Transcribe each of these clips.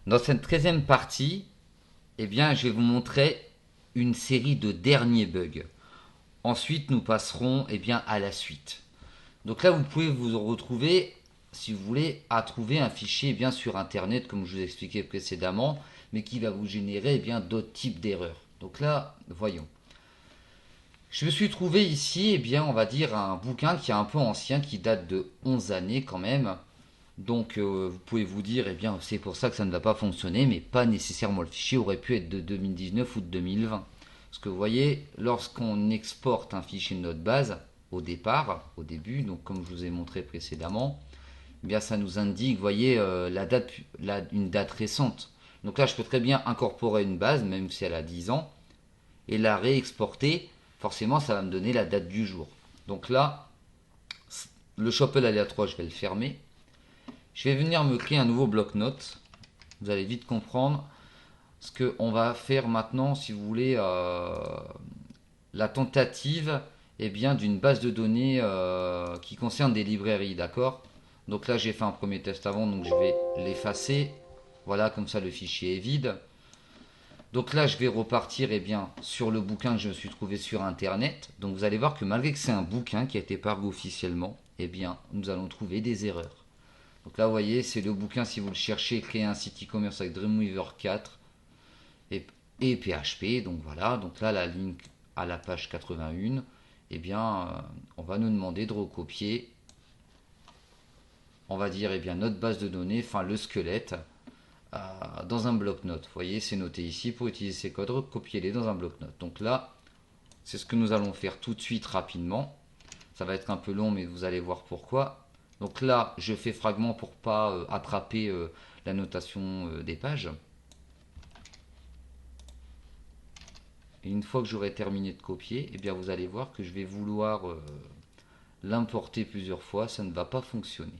Dans cette 13e partie, eh bien, je vais vous montrer une série de derniers bugs. Ensuite, nous passerons à la suite. Donc là, vous pouvez vous retrouver, si vous voulez, à trouver un fichier sur Internet, comme je vous expliquais précédemment, mais qui va vous générer d'autres types d'erreurs. Donc là, voyons. Je me suis trouvé ici, on va dire, un bouquin qui est un peu ancien, qui date de 11 années quand même. Donc vous pouvez vous dire, c'est pour ça que ça ne va pas fonctionner, mais pas nécessairement. Le fichier aurait pu être de 2019 ou de 2020. Parce que vous voyez, lorsqu'on exporte un fichier de notre base, au départ, au début, donc comme je vous ai montré précédemment, ça nous indique, vous voyez, une date récente. Donc là, je peux très bien incorporer une base, même si elle a 10 ans, et la réexporter. Forcément, ça va me donner la date du jour. Donc là, le Shopple aléatoire, je vais le fermer. Je vais venir me créer un nouveau bloc-notes. Vous allez vite comprendre ce qu'on va faire maintenant, si vous voulez, la tentative d'une base de données qui concerne des librairies, d'accord. Donc là, j'ai fait un premier test avant, donc je vais l'effacer. Voilà, comme ça, le fichier est vide. Donc là, je vais repartir sur le bouquin que je me suis trouvé sur Internet. Donc vous allez voir que malgré que c'est un bouquin qui a été paru officiellement, nous allons trouver des erreurs. Donc là, vous voyez, c'est le bouquin, si vous le cherchez, créer un site e-commerce avec Dreamweaver 4 et PHP. Donc voilà, donc là, la ligne à la page 81, on va nous demander de recopier, on va dire, notre base de données, enfin le squelette, dans un bloc-notes. Vous voyez, c'est noté ici. Pour utiliser ces codes, recopiez-les dans un bloc-notes. Donc là, c'est ce que nous allons faire tout de suite rapidement. Ça va être un peu long, mais vous allez voir pourquoi. Donc là, je fais fragment pour pas attraper la notation des pages. Et une fois que j'aurai terminé de copier, vous allez voir que je vais vouloir l'importer plusieurs fois. Ça ne va pas fonctionner.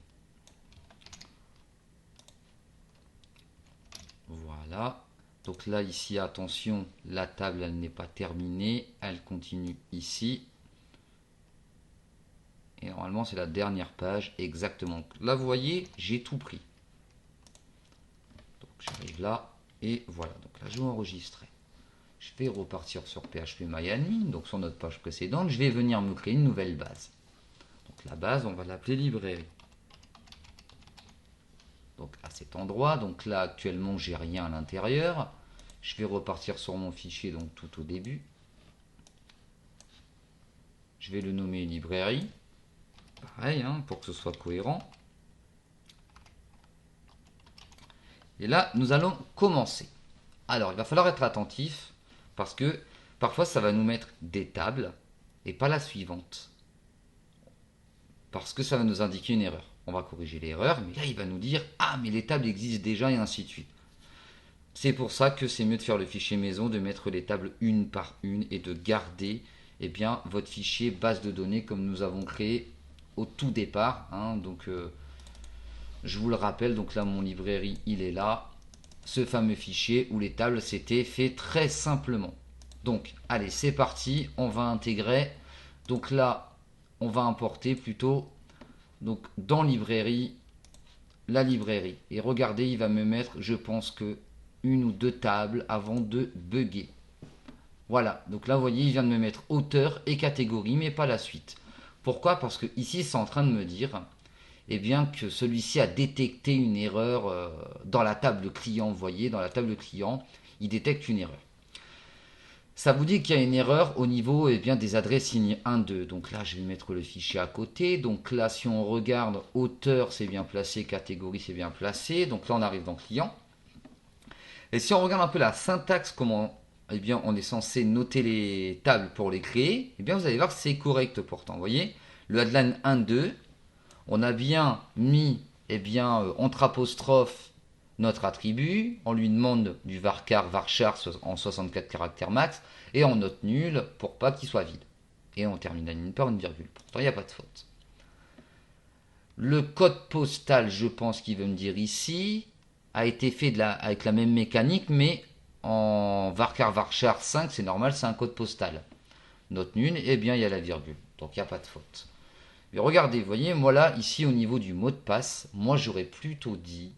Voilà. Donc là, ici, attention, la table, elle n'est pas terminée. Elle continue ici. Et normalement, c'est la dernière page, exactement. Là, vous voyez, j'ai tout pris. Donc, j'arrive là, et voilà. Donc là, je vais enregistrer. Je vais repartir sur phpMyAdmin, donc sur notre page précédente. Je vais venir me créer une nouvelle base. Donc la base, on va l'appeler librairie. Donc à cet endroit, donc là, actuellement, j'ai rien à l'intérieur. Je vais repartir sur mon fichier, donc tout au début. Je vais le nommer librairie. Pareil, pour que ce soit cohérent. Et là, nous allons commencer. Alors, il va falloir être attentif parce que parfois, ça va nous mettre des tables et pas la suivante. Parce que ça va nous indiquer une erreur. On va corriger l'erreur, mais là, il va nous dire « Ah, mais les tables existent déjà » et ainsi de suite. C'est pour ça que c'est mieux de faire le fichier maison, de mettre les tables une par une et de garder votre fichier base de données comme nous avons créé au tout départ. Donc, je vous le rappelle, donc là, mon librairie, il est là. Ce fameux fichier où les tables s'étaient fait très simplement. Donc, allez, c'est parti. On va intégrer. Donc là, on va importer plutôt donc dans librairie la librairie. Et regardez, il va me mettre, je pense que une ou deux tables avant de bugger. Voilà, donc là vous voyez, il vient de me mettre auteur et catégorie, mais pas la suite. Pourquoi? Parce que ici c'est en train de me dire que celui-ci a détecté une erreur dans la table client. Vous voyez, dans la table client, il détecte une erreur. Ça vous dit qu'il y a une erreur au niveau des adresses signes 1, 2. Donc là, je vais mettre le fichier à côté. Donc là, si on regarde, auteur, c'est bien placé, catégorie, c'est bien placé. Donc là, on arrive dans client. Et si on regarde un peu la syntaxe, comment on est censé noter les tables pour les créer, vous allez voir que c'est correct pourtant. Vous voyez, le headline 1, 2, on a bien mis entre apostrophes notre attribut, on lui demande du varchar en 64 caractères max, et on note nul pour pas qu'il soit vide. Et on termine la ligne par une virgule. Pourtant, il n'y a pas de faute. Le code postal, je pense qu'il veut me dire ici, a été fait avec la même mécanique, mais en varchar 5, c'est normal, c'est un code postal. Note nul, il y a la virgule. Donc, il n'y a pas de faute. Mais regardez, vous voyez, moi là, ici, au niveau du mot de passe, moi, j'aurais plutôt dit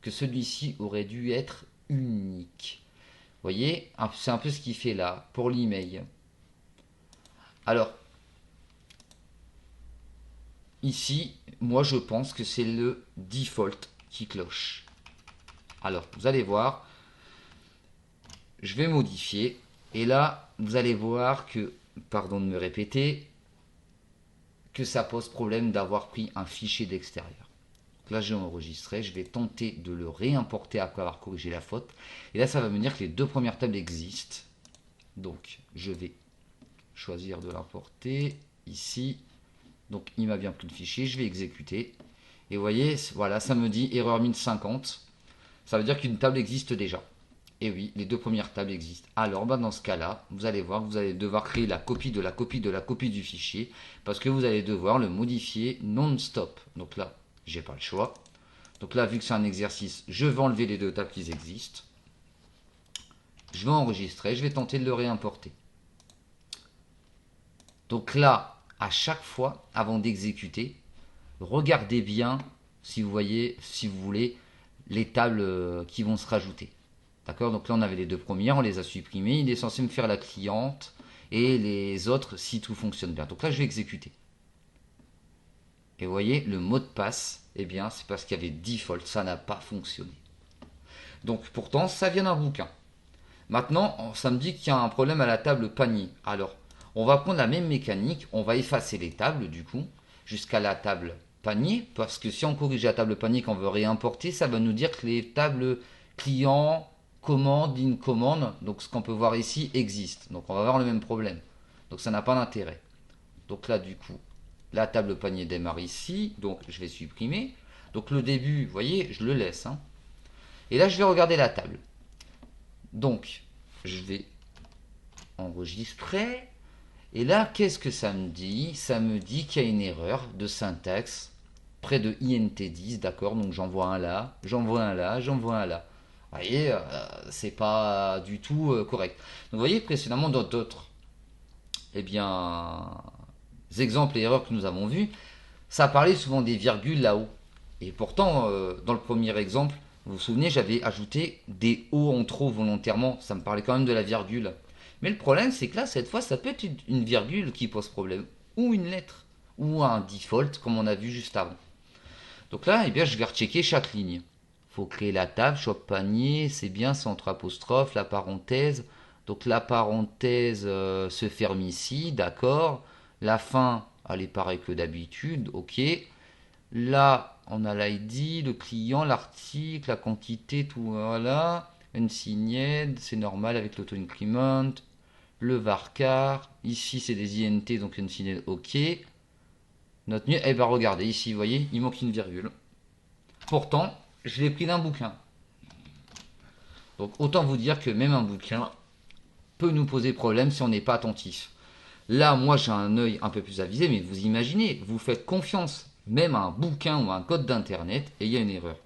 que celui-ci aurait dû être unique. Vous voyez, c'est un peu ce qu'il fait là, pour l'email. Alors, ici, moi je pense que c'est le default qui cloche. Alors, vous allez voir, je vais modifier. Et là, vous allez voir que, pardon de me répéter, que ça pose problème d'avoir pris un fichier d'extérieur. Là, j'ai enregistré, je vais tenter de le réimporter après avoir corrigé la faute. Et là, ça va me dire que les deux premières tables existent. Donc, je vais choisir de l'importer ici. Donc, il m'a bien pris le fichier, je vais exécuter. Et vous voyez, voilà, ça me dit erreur 1050. Ça veut dire qu'une table existe déjà. Et oui, les deux premières tables existent. Alors, dans ce cas-là, vous allez voir que vous allez devoir créer la copie de la copie de la copie du fichier, parce que vous allez devoir le modifier non-stop. Donc là, j'ai pas le choix. Donc là, vu que c'est un exercice, je vais enlever les deux tables qui existent. Je vais enregistrer, je vais tenter de le réimporter. Donc là, à chaque fois, avant d'exécuter, regardez bien, si vous voyez, si vous voulez, les tables qui vont se rajouter. D'accord? Donc là, on avait les deux premières, on les a supprimées. Il est censé me faire la cliente et les autres si tout fonctionne bien. Donc là, je vais exécuter. Et vous voyez, le mot de passe, eh bien, c'est parce qu'il y avait default, ça n'a pas fonctionné. Donc pourtant, ça vient d'un bouquin. Maintenant, ça me dit qu'il y a un problème à la table panier. Alors, on va prendre la même mécanique, on va effacer les tables du coup, jusqu'à la table panier, parce que si on corrige la table panier qu'on veut réimporter, ça va nous dire que les tables clients, commande, in commande, donc ce qu'on peut voir ici, existe. Donc on va avoir le même problème. Donc ça n'a pas d'intérêt. Donc là, du coup, la table panier démarre ici, donc je vais supprimer. Donc le début, vous voyez, je le laisse. Hein. Et là, je vais regarder la table. Donc, je vais enregistrer. Et là, qu'est-ce que ça me dit? Ça me dit qu'il y a une erreur de syntaxe près de int10, d'accord? Donc j'envoie un là, j'envoie un là, j'envoie un là. Vous voyez, c'est pas du tout correct. Donc vous voyez, précédemment, dans d'autres eh bien, exemples et erreurs que nous avons vus, ça parlait souvent des virgules là-haut. Et pourtant, dans le premier exemple, vous vous souvenez, j'avais ajouté des O en trop volontairement. Ça me parlait quand même de la virgule. Mais le problème, c'est que là, cette fois, ça peut être une virgule qui pose problème. Ou une lettre. Ou un default, comme on a vu juste avant. Donc là, eh bien, je vais rechecker chaque ligne. Il faut créer la table, shop panier, c'est bien, c'est entre apostrophes, la parenthèse. Donc la parenthèse se ferme ici, d'accord. La fin, elle est pareille que d'habitude, ok. Là, on a l'ID, le client, l'article, la quantité, tout, voilà. Unsigned, c'est normal avec l'auto-increment. Le varchar, ici c'est des INT, donc unsigned, ok. Notre nu, eh ben regardez, ici, vous voyez, il manque une virgule. Pourtant, je l'ai pris d'un bouquin. Donc autant vous dire que même un bouquin peut nous poser problème si on n'est pas attentif. Là, moi j'ai un œil un peu plus avisé, mais vous imaginez, vous faites confiance même à un bouquin ou à un code d'internet et il y a une erreur.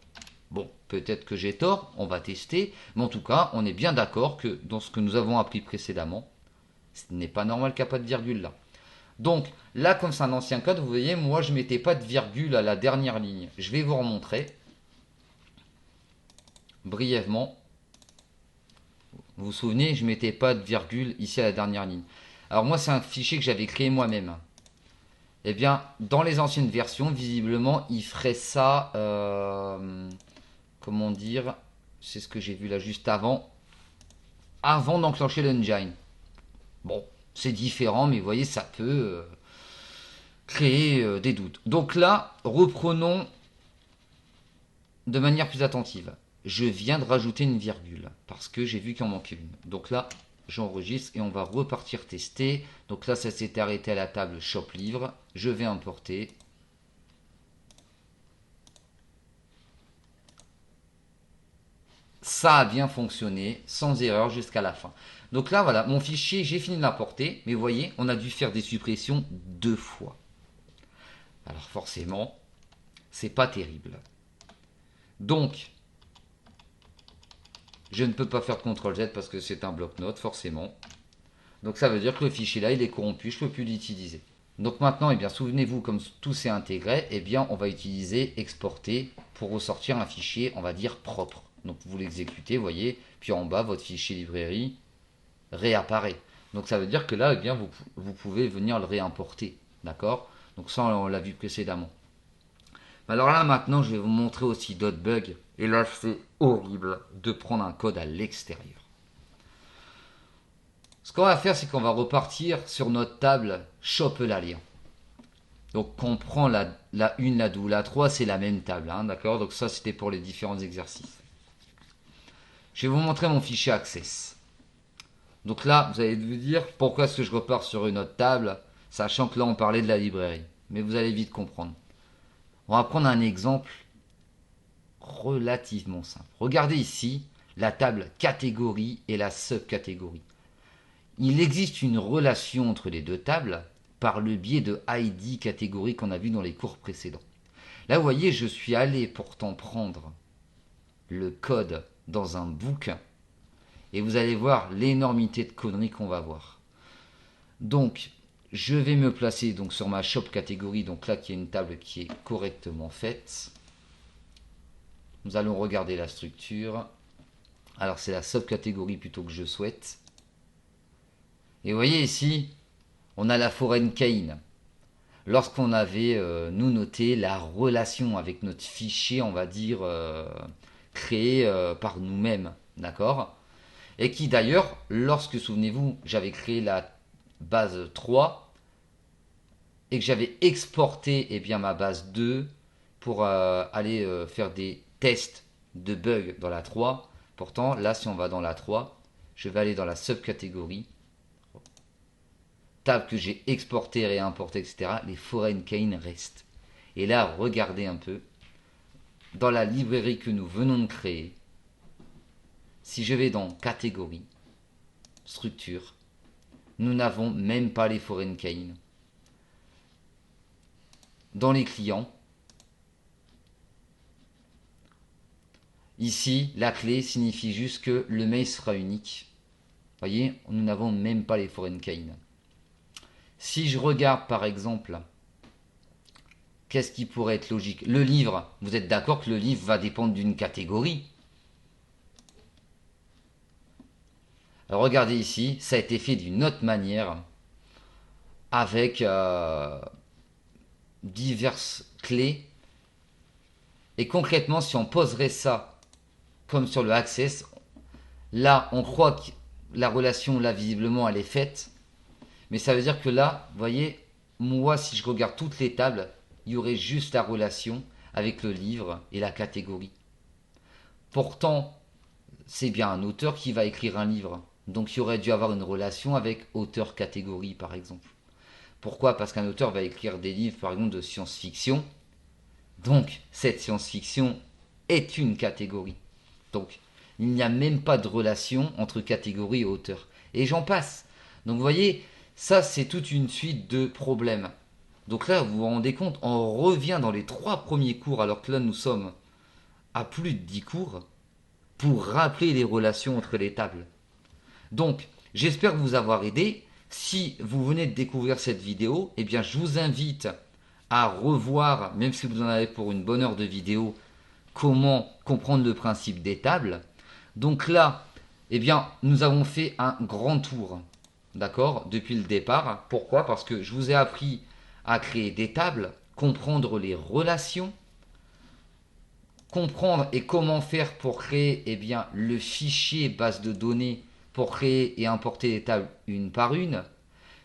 Bon, peut-être que j'ai tort, on va tester, mais en tout cas, on est bien d'accord que dans ce que nous avons appris précédemment, ce n'est pas normal qu'il n'y a pas de virgule là. Donc là, comme c'est un ancien code, vous voyez, moi je ne mettais pas de virgule à la dernière ligne. Je vais vous remontrer brièvement. Vous vous souvenez, je ne mettais pas de virgule ici à la dernière ligne. Alors moi, c'est un fichier que j'avais créé moi-même. Eh bien, dans les anciennes versions, visiblement, il ferait ça, comment dire, c'est ce que j'ai vu là juste avant d'enclencher l'engine. Bon, c'est différent, mais vous voyez, ça peut créer des doutes. Donc là, reprenons de manière plus attentive. Je viens de rajouter une virgule parce que j'ai vu qu'il en manquait une. Donc là, j'enregistre et on va repartir tester. Donc là, ça s'est arrêté à la table shop livre. Je vais importer. Ça a bien fonctionné, sans erreur jusqu'à la fin. Donc là, voilà, mon fichier, j'ai fini de l'importer. Mais vous voyez, on a dû faire des suppressions 2 fois. Alors forcément, c'est pas terrible. Donc, je ne peux pas faire de CTRL-Z parce que c'est un bloc-notes, forcément. Donc ça veut dire que le fichier là, il est corrompu, je ne peux plus l'utiliser. Donc maintenant, eh bien, souvenez-vous, comme tout s'est intégré, eh bien, on va utiliser exporter pour ressortir un fichier, on va dire, propre. Donc vous l'exécutez, vous voyez, puis en bas, votre fichier librairie réapparaît. Donc ça veut dire que là, eh bien, vous pouvez venir le réimporter. D'accord? Donc ça, on l'a vu précédemment. Alors là, maintenant, je vais vous montrer aussi d'autres bugs. Et là, c'est horrible de prendre un code à l'extérieur. Ce qu'on va faire, c'est qu'on va repartir sur notre table Shop'Lalien. Donc on prend la 1, la 2 ou la 3, c'est la même table, hein, d'accord? Donc ça c'était pour les différents exercices. Je vais vous montrer mon fichier Access. Donc là, vous allez vous dire, pourquoi est-ce que je repars sur une autre table, sachant que là on parlait de la librairie. Mais vous allez vite comprendre. On va prendre un exemple relativement simple. Regardez ici la table catégorie et la subcatégorie. Il existe une relation entre les deux tables par le biais de ID catégorie qu'on a vu dans les cours précédents. Là, vous voyez, je suis allé pourtant prendre le code dans un book et vous allez voir l'énormité de conneries qu'on va voir. Donc, je vais me placer donc sur ma shop catégorie, donc là qui est une table qui est correctement faite. Nous allons regarder la structure. Alors c'est la subcatégorie plutôt que je souhaite. Et vous voyez ici, on a la foreign key. Lorsqu'on avait nous noté la relation avec notre fichier, on va dire créé par nous-mêmes, d'accord? Et qui d'ailleurs, lorsque, souvenez-vous, j'avais créé la base 3 et que j'avais exporté eh bien, ma base 2 pour aller faire des tests de bugs dans la 3. Pourtant, là, si on va dans la 3, je vais aller dans la subcatégorie, table que j'ai exporté, réimporté, etc. Les foreign key restent. Et là, regardez un peu, dans la librairie que nous venons de créer, si je vais dans catégorie, structure, nous n'avons même pas les foreign key. Dans les clients, ici, la clé signifie juste que le mail sera unique. Vous voyez, nous n'avons même pas les foreign key. Si je regarde par exemple, qu'est-ce qui pourrait être logique? Le livre, vous êtes d'accord que le livre va dépendre d'une catégorie? Alors regardez ici, ça a été fait d'une autre manière, avec diverses clés. Et concrètement, si on poserait ça comme sur le Access, là on croit que la relation là visiblement elle est faite. Mais ça veut dire que là, vous voyez, moi si je regarde toutes les tables, il y aurait juste la relation avec le livre et la catégorie. Pourtant, c'est bien un auteur qui va écrire un livre. Donc il aurait dû avoir une relation avec auteur-catégorie par exemple. Pourquoi? Parce qu'un auteur va écrire des livres par exemple de science-fiction. Donc cette science-fiction est une catégorie. Donc il n'y a même pas de relation entre catégorie et auteur. Et j'en passe. Donc vous voyez, ça c'est toute une suite de problèmes. Donc là vous vous rendez compte, on revient dans les 3 premiers cours alors que là nous sommes à plus de 10 cours pour rappeler les relations entre les tables. Donc j'espère vous avoir aidé. Si vous venez de découvrir cette vidéo, eh bien je vous invite à revoir, même si vous en avez pour une bonne heure de vidéo, comment comprendre le principe des tables. Donc là, eh bien, nous avons fait un grand tour, d'accord, depuis le départ. Pourquoi? Parce que je vous ai appris à créer des tables, comprendre les relations, comprendre et comment faire pour créer eh bien, le fichier base de données pour créer et importer les tables une par une.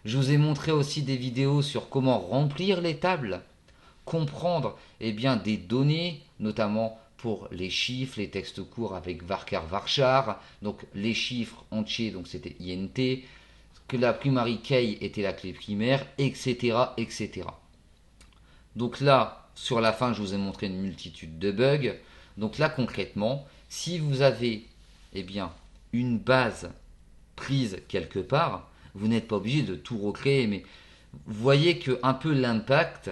Je vous ai montré aussi des vidéos sur comment remplir les tables, comprendre eh bien, des données, notamment pour les chiffres, les textes courts avec varchar varchar, donc les chiffres entiers, donc c'était int, que la primary key était la clé primaire, etc., etc. Donc là, sur la fin, je vous ai montré une multitude de bugs. Donc là, concrètement, si vous avez eh bien, une base prise quelque part, vous n'êtes pas obligé de tout recréer, mais vous voyez que un peu l'impact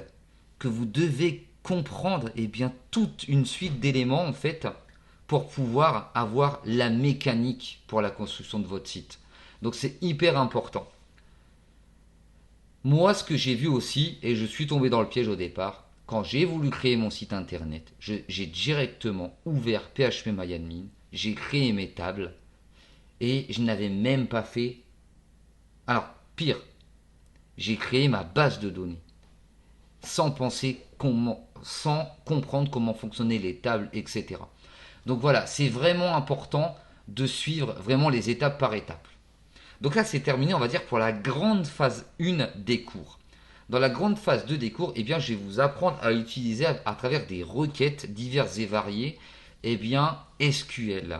que vous devez comprendre eh bien, toute une suite d'éléments en fait pour pouvoir avoir la mécanique pour la construction de votre site. Donc c'est hyper important. Moi, ce que j'ai vu aussi, et je suis tombé dans le piège au départ, quand j'ai voulu créer mon site internet, j'ai directement ouvert PHPMyAdmin, j'ai créé mes tables et je n'avais même pas fait... Alors, pire, j'ai créé ma base de données sans penser comment, sans comprendre comment fonctionnaient les tables, etc. Donc voilà, c'est vraiment important de suivre vraiment les étapes par étapes. Donc là, c'est terminé, on va dire, pour la grande phase 1 des cours. Dans la grande phase 2 des cours, eh bien, je vais vous apprendre à utiliser à travers des requêtes diverses et variées, eh bien, SQL.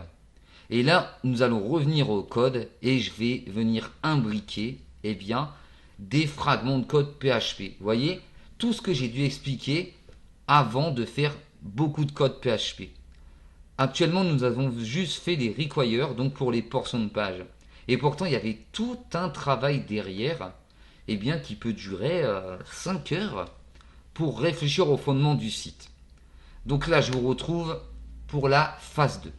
Et là, nous allons revenir au code et je vais venir imbriquer, eh bien, des fragments de code PHP. Vous voyez, tout ce que j'ai dû expliquer avant de faire beaucoup de code PHP. Actuellement, nous avons juste fait les requires, donc pour les portions de page. Et pourtant, il y avait tout un travail derrière, eh bien, qui peut durer 5 heures pour réfléchir au fondement du site. Donc là, je vous retrouve pour la phase 2.